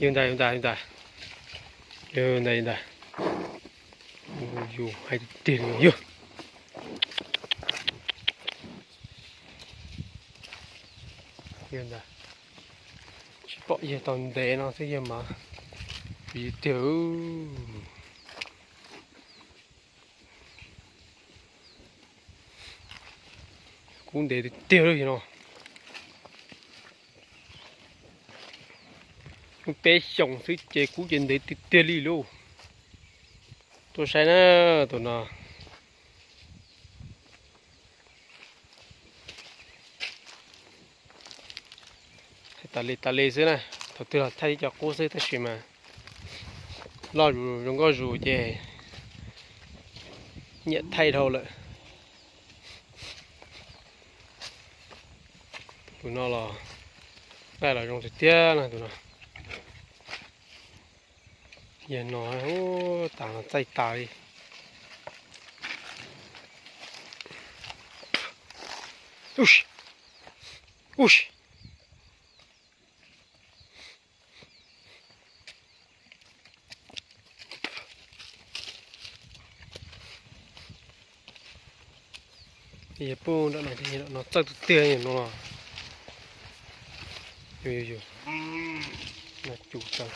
Yun ta. Yun ta. Yo, hay tiền yo. Yun ta. Chỉ bỏ gì toàn để nó thế mà. Bị tiểu. Cũng để tiêu rồi nó. Bé sống thứ chế cú chuyện để tiêu đi luôn. Tôi sai nó tụi nó. Ta lê thế này. Thật sự là thay cho cô sẽ thay mà. Lo rủ không có rủ chế. Nhận thay thôi lại. Tụi nó là đây là trong thực tế này tụi nó. Giờ nó ô tảng tay tay. Ush. Ush. Giờ bún đó này thì nó chắc thực tế nó. Yo. Nó chủ tao.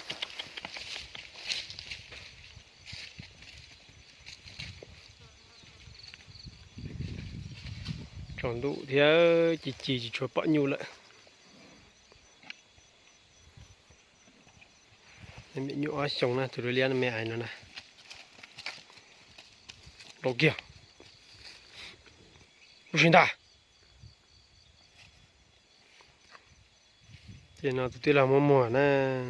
Tròn đủ thì chỉ cho bao nhiêu lại. Em bị nhũ sống nè, từ liên mẹ ai nữa nè. Đồ kia. Ui ta. Thì nó tự là mùa nè.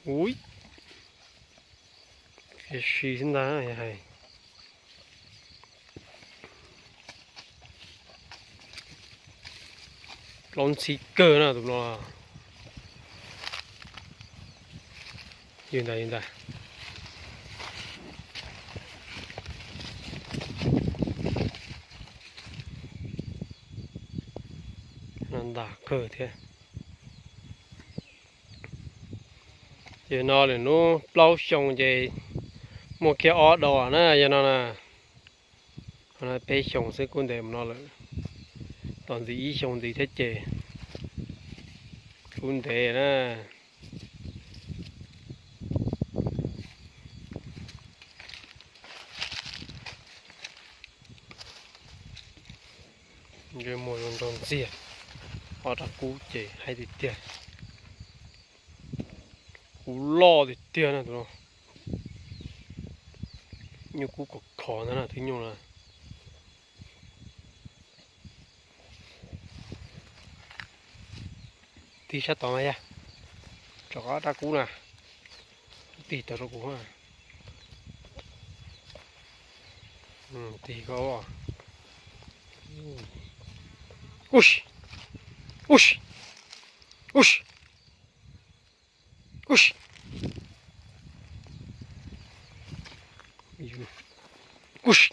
Ui. Cái gì thế này hay. Lon xì cơ nè tụi nó. Yên ta. Nó đá cơ thế. Giờ nó là nó lâu xong vậy. Một cái ó đỏ nè giờ nó nè. Nó bé xong sẽ cũng để nó lại. Toàn gì xong gì thế chè. Cũng để nè. Rồi mồi con tròn xìa. Họ đã cú chè hay thì tiền. Cú lo thì tiền nè tụi nó. Như cú có khó nữa là thứ nhiều là. Tí sát tỏ mày à. Cho có đã cú nè. Tí tao nó cú à. Tí có à. Ush. Ush. Ush. Ush. Ush.